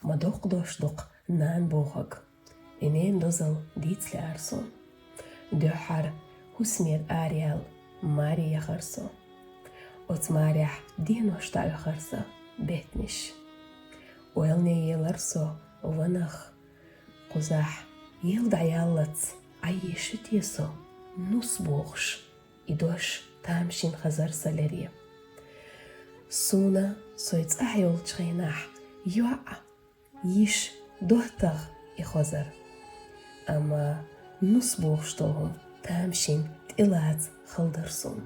ma doqdoşduq nan boğag. Enen dozal diitsle arso. Döhar husmir Ariel Maria harso. Ots Maria dinoşta harsa betmiş. Oelne yelarso vanah quzah yılda yallats ayyeşit yeso nus boğş idoş tamşin hazar saleri. Suna soyts ahyol çaynah yu'a yiş dohtag ihozar. Ama nus boğştoğum tamşin tilaz khaldarsun.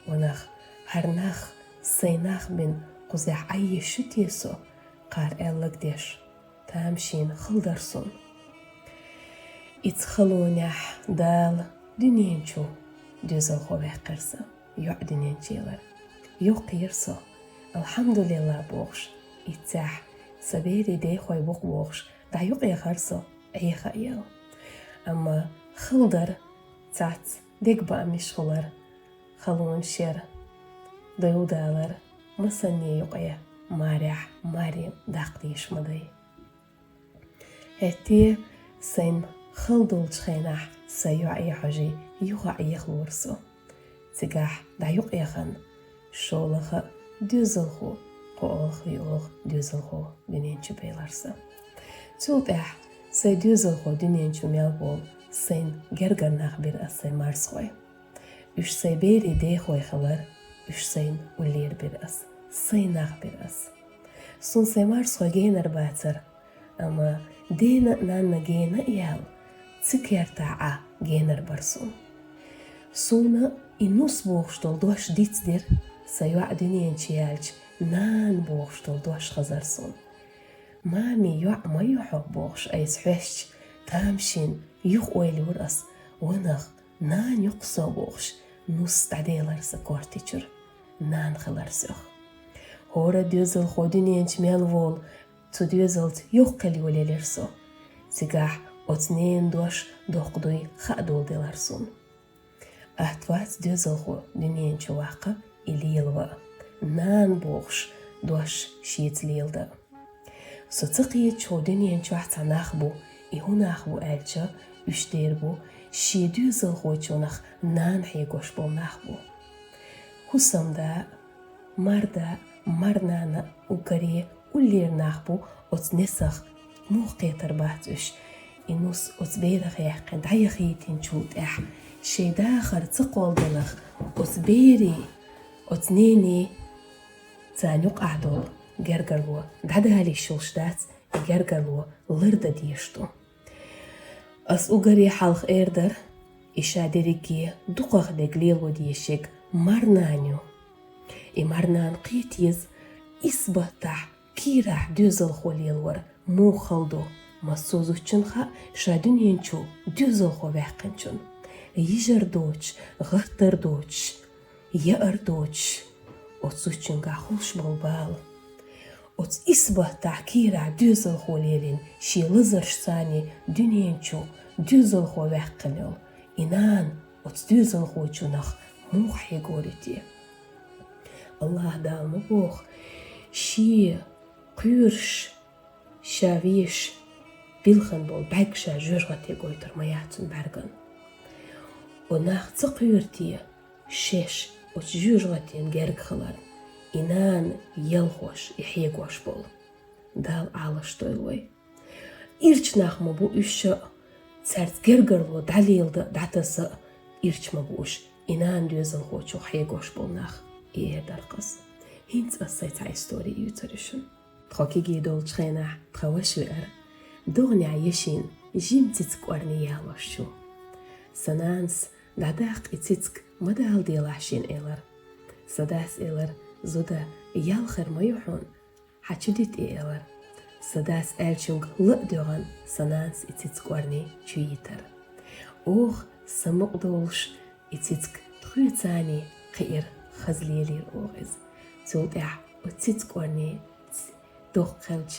Vanah harnah saynah bin quzah ayyeşit yeso qar ellik deş tamşin khaldarsun. İtxalunah dal dünyençu düzel hoveh qırsa yu'a dünyençeler. Yok qirso alhamdulillah boğş itsah saberi de xoy boğş da yok yaxarso ayxa yel. Ama khaldar tats degba mişxular khalun şer dayudalar masanne yok ya marih marim daqdişmaday. Hetti sen khaldul çxenah sayu'i haji yu'a yaxlurso. Tsigah da yok yaxan şolaha düzelhu qoğ yoğ düzelhu dünençü beylarsa. Tsultah say düzelhu dünençü melbol sen gergarnaq bir asay marsoy. Üç say beri de xoyxalar üç sayn ulir bir as saynaq bir as. Sun say marsoy gener batsar ama dena nanna gena yal tsikerta'a gener barsun. Suna inus boğştol doş ditsdir sayu'a dünyençi yalç nan boğştol doş khazarsun. Mami yu'a ma yu'a boğş ays hüşç tamşin yuq oylur as vanaq nan yuqsa boğş nus tadelarsa kortiçur nan khalarsoq. Hora düzel hodünyenç melvol tu düzelt yuq kalyolelerso. Sigah otnen doş doqduy khadol delarsun. Ahtvaz düzelhu dünyençi vaqa iliyelva nan boğş doş şiitliyelda. Sotsiqiye ço dünyençi vahtanaq bu ihunaq bu elça üçder bu şi düzelhu çonaq nan higoş bolnaq bu. Husamda marda marnana ukari ullernaq bu otsnesaq muqetar bahtüş inus otsbeyda yaqan dayaqitin çultah şeyda xar tsaqoldalaq otsberi otsneni tsanuk ahdol gergarwo dadali shulshdat gergarwo lırda diyiştu. As ugari halq erder işaderiki duqaq deglelo diyişik marnanyu. Marnan qitiz isbatah kirah düzel xolelwar mu khaldu massozuchun xa şadün yençu düzel xovaqinchun. Yijar doç, gırtır doç, yağır doç, otsuçun gahulş balbal. Ots isbah tahkira düzel xolelin şilizar şsani dünyençu düzel xovaqinol. İnan ots düzel xoçunaq muhi goriti. Allah damı boğ, şi, qürş, şaviş, bilxin bol bəgşa jürgati goyturmayatın bergan. Onaq tsaqürti, şeş, oç jürgatin gergxalar, inan yelhoş, ihyegoş bol. Dal alıştoyloy. İrçnaqmı bu üşü, tsert gergarlo dalildi datası, İrçmı bu üş, inan düzel hoçu ihyegoş bolnaq. Eder qız. Hins asayt istoriyi yutarışın. Txoki gidol çxenah txavaşver. Doğnya yeşin jim titsk orni yalvaşçu. Sanans dadaq ititsk madal dilaşin eler. Sadas eler zuda yalxır mayuhun haçudit eler. Sadas elçung lı doğan sanans ititsk orni çuyitar. Oh samuk dolş ititsk txuytsani qir خزليلي الأوغز تودع وتتكورني دوغ قلج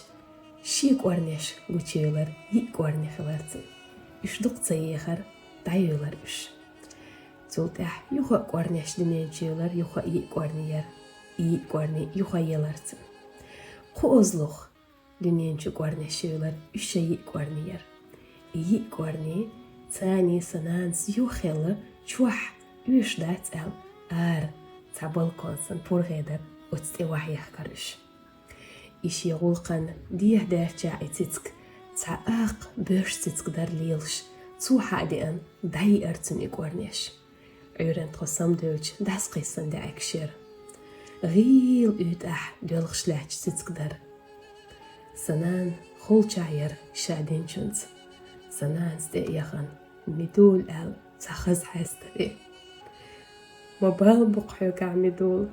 شي كورنيش وچيولر يي كورني خلارتن إش دوغ تسيخر دايولر إش تودع يوخا كورنيش دنيا چيولر يوخا يي كورنير يي كورني يوخا يلارتن قوزلوخ dünyançı gwarne şöyler üşeyi gwarniyer. İyi gwarni tsani sanans yuhela çuah üşdat el ta balkonsan purgeder utsti wahyah karış. İşi gulqan diyah derça etitsk ta aq börs titsk dar lilş tsuha dian dayi ertun igwarneş. Öğren tosam dövç das qıysan da akşir. Gil ütah dölgşlaç titsk dar. Sanan xol çayır şadin çunz. Sanan ste yaxan midul el saxaz hastari. Mabal buqyuk midul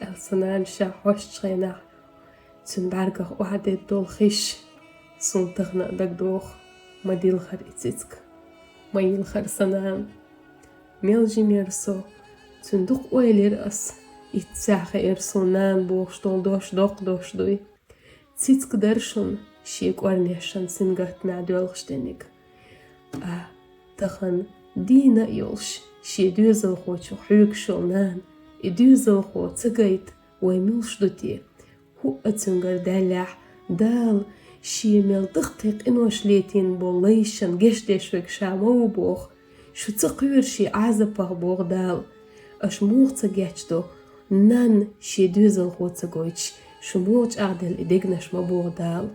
el sanan şa hoş çayna. Tün bargah uhadet dol xiş. Suntaxna dagdox madil xar ititsk. Mayil xar sanan. Melji merso tünduk oyler as. İtsaxa ersonan boğuştol doş duy. Цицк дершун шик орнешан сингат мадёлгштеник. А тахан дина ёлш ши дюзел хочу хюк шолнан и дюзел хо цыгайт уймилш дути ху ацунгар далях дал ши мел тыхтык иношлетин боллайшан гештешвек шамау бог шу цыкыр ши азапах бог дал аш мухца гечто нан ши дюзел хо цыгойч شموج أعدل إدقنش مبور دال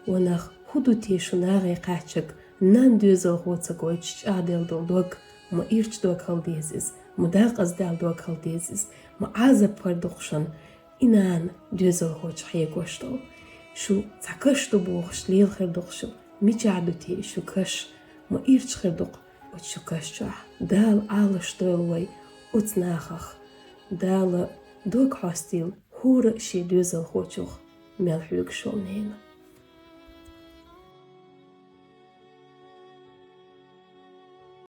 ونخ خدو تيشو ناغي قاتشك نان دوزل غوطة قويتش أعدل دول دوك ما إيرش دوك هالديزيز ما داق أزدال دوك هالديزيز ما عازب بردوخشن إنان دوزل غوطش حيق وشتو شو تاكشتو بوخش ليل خير دوخشو ميجعدو تيشو كش ما إيرش خير دوق وتشو كشتوح دال عالش دولوي وتناخخ دال دوك حاستيل هور شي دوزل خوچوخ ملحوك شولنين